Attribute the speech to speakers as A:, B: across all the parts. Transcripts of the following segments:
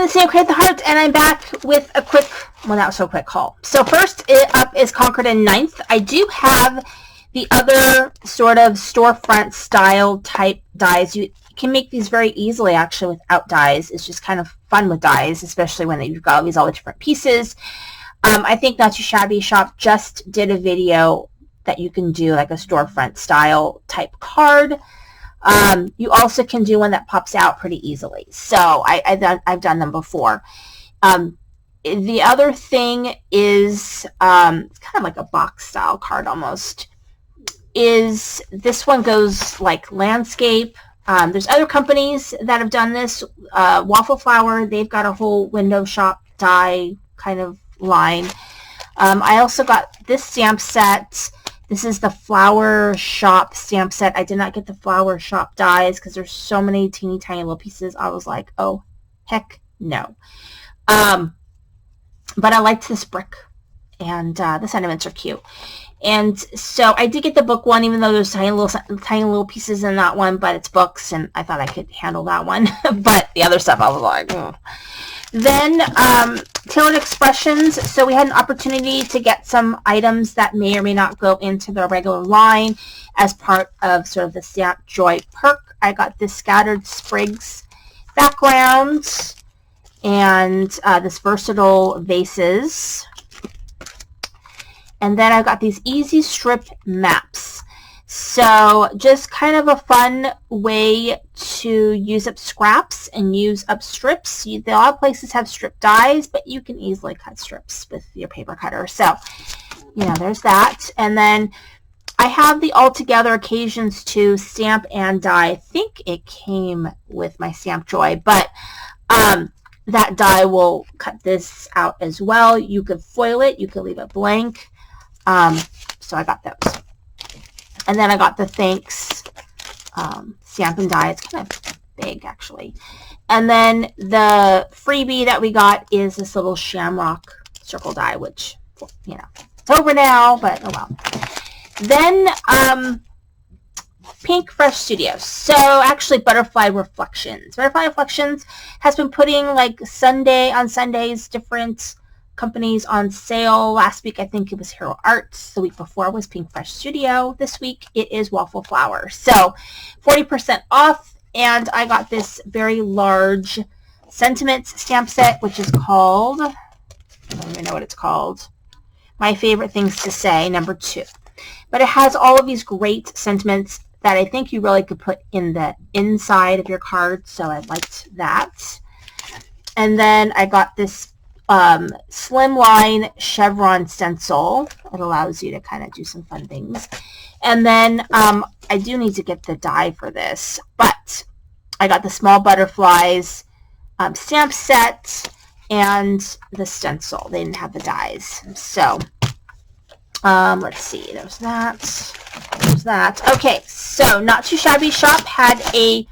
A: This is Create the Heart, and I'm back with a quick, well, not so quick haul. So first up is Concord and 9th. I do have the other sort of storefront style type dies. You can make these very easily actually without dies. It's just kind of fun with dies, especially when you've got all the different pieces. I think Not Too Shabby Shop just did a video that you can do like a storefront style type card. You also can do one that pops out pretty easily. So I've done them before. The other thing is kind of like a box style card almost. Is this one goes like landscape. There's other companies that have done this. Waffle Flower, they've got a whole window shop die kind of line. I also got this stamp set. This is the Flower Shop stamp set. I did not get the Flower Shop dies because there's so many teeny tiny little pieces. I was like, oh, heck no. But I liked this brick, and the sentiments are cute. And so I did get the book one, even though there's tiny little pieces in that one, but it's books, and I thought I could handle that one. But the other stuff, I was like, oh. Then Tailored Expressions. So we had an opportunity to get some items that may or may not go into the regular line as part of sort of the Stamp Joy perk. I got this Scattered Sprigs background and this Versatile Vases. And then I got these Easy Strip Maps. So just kind of a fun way to use up scraps and use up strips. A lot of places have strip dies, but you can easily cut strips with your paper cutter. So, you know, there's that. And then I have the Altogether Occasions to stamp and die. I think it came with my Stamp Joy, but that die will cut this out as well. You could foil it. You could leave it blank. So I got those. And then I got the Thanks stamp and die. It's kind of big, actually. And then the freebie that we got is this little Shamrock circle die, which, you know, it's over now, but oh well. Then Pink Fresh Studios. So actually Butterfly Reflections. Butterfly Reflections has been putting like on Sundays, different companies on sale. Last week I think it was Hero Arts. The week before was Pink Fresh Studio. This week it is Waffle Flower. So 40% off, and I got this very large Sentiments stamp set, which is called, I don't even know what it's called, My Favorite Things to Say, number 2. But it has all of these great sentiments that I think you really could put in the inside of your card, so I liked that. And then I got this slimline chevron stencil. It allows you to kind of do some fun things. And then I do need to get the die for this, but I got the Small Butterflies stamp set and the stencil. They didn't have the dies. So let's see. There's that. There's that. Okay, so Not Too Shabby Shop had a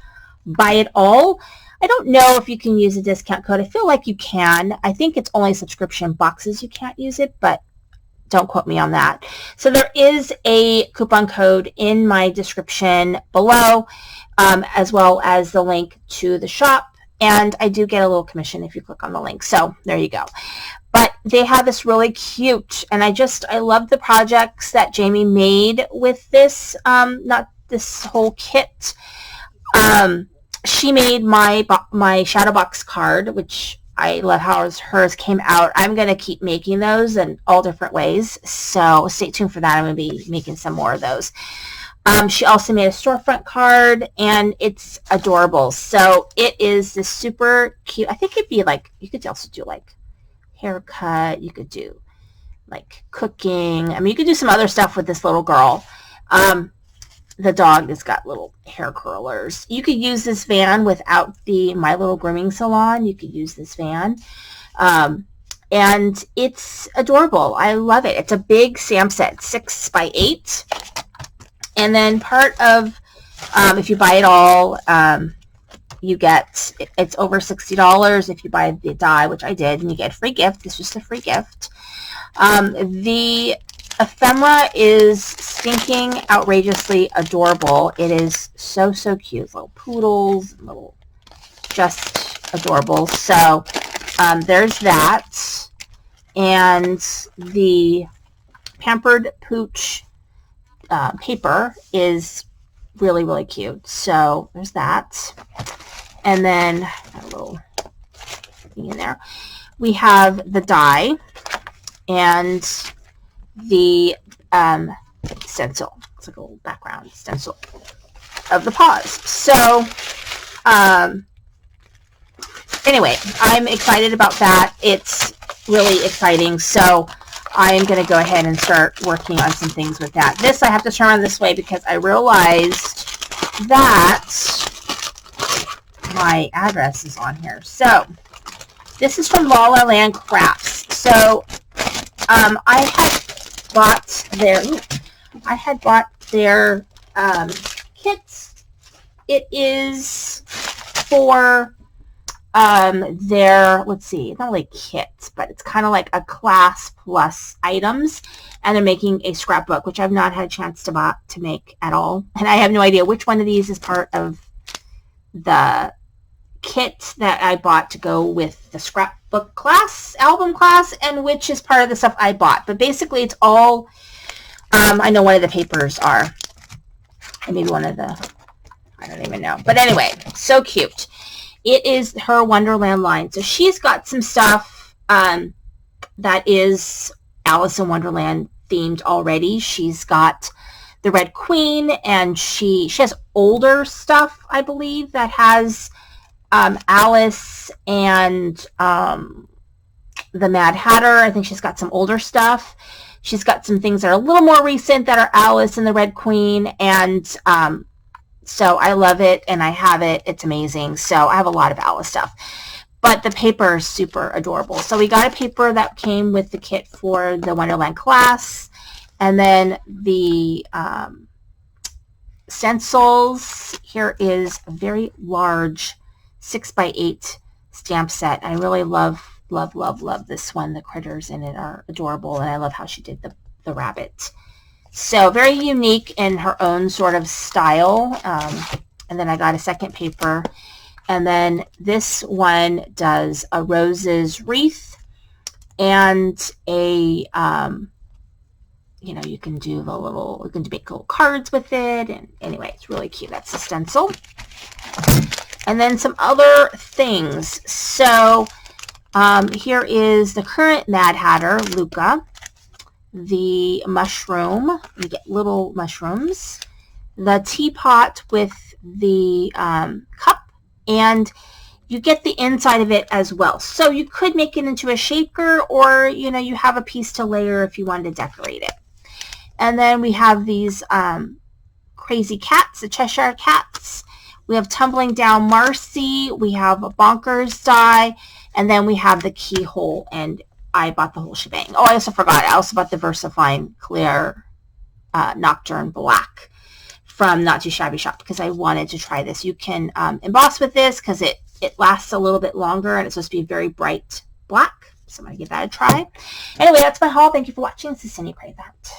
A: buy it all. I don't know if you can use a discount code. I feel like you can. I think it's only subscription boxes you can't use it, but don't quote me on that. So there is a coupon code in my description below, as well as the link to the shop. And I do get a little commission if you click on the link. So there you go. But they have this really cute, and I love the projects that Jamie made with this, not this whole kit. She made my shadow box card, which I love how hers came out. I'm going to keep making those in all different ways, so stay tuned for that. I'm going to be making some more of those. She also made a storefront card, and it's adorable. So it is this super cute. I think it'd be like, you could also do like haircut. You could do like cooking. I mean, you could do some other stuff with this little girl. The dog has got little hair curlers. You could use this van without the My Little Grooming Salon. You could use this van. And it's adorable. I love it. It's a big stamp set, 6 by 8. And then part of, if you buy it all, you get, it's over $60 if you buy the die, which I did, and you get a free gift. It's just a free gift. The ephemera is stinking outrageously adorable. It is so, so cute. Little poodles, little, just adorable. So there's that. And the Pampered Pooch paper is really, really cute. So there's that. And then got a little thing in there. We have the die and the stencil. It's like a little background stencil of the paws. So anyway, I'm excited about that. It's really exciting. So I am going to go ahead and start working on some things with that. This I have to turn on this way because I realized that my address is on here. So this is from La La Land Crafts. So I had bought their kits. It is for their, let's see, not like kits, but it's kind of like a class plus items, and they're making a scrapbook, which I've not had a chance to make at all, and I have no idea which one of these is part of the kit that I bought to go with the scrapbook class, album class, and which is part of the stuff I bought. But basically it's all, I know one of the papers are, and maybe one of the, I don't even know. But anyway, so cute. It is her Wonderland line. So she's got some stuff that is Alice in Wonderland themed already. She's got the Red Queen, and she has older stuff, I believe, that has Alice and the Mad Hatter. I think she's got some older stuff. She's got some things that are a little more recent that are Alice and the Red Queen, and so I love it, and I have it. It's amazing. So I have a lot of Alice stuff. But the paper is super adorable. So we got a paper that came with the kit for the Wonderland class. And then the stencils. Here is a very large 6x8 stamp set. I really love this one. The critters in it are adorable, and I love how she did the rabbit. So very unique in her own sort of style. And then I got a second paper. And then this one does a roses wreath and a, you know, you can do the little, you can make little cards with it. And anyway, it's really cute. That's the stencil. And then some other things. So here is the current Mad Hatter, Luca. The mushroom, you get little mushrooms, the teapot with the cup, and you get the inside of it as well. So you could make it into a shaker, or you know, you have a piece to layer if you wanted to decorate it. And then we have these crazy cats, the Cheshire Cats. We have Tumbling Down Marcy. We have a Bonkers die, and then we have the keyhole, and I bought the whole shebang. Oh, I also forgot. I also bought the VersaFine Clear Nocturne Black from Not Too Shabby Shop because I wanted to try this. You can emboss with this because it lasts a little bit longer, and it's supposed to be very bright black. So I'm going to give that a try. Anyway, that's my haul. Thank you for watching. This is Cindy Pray That.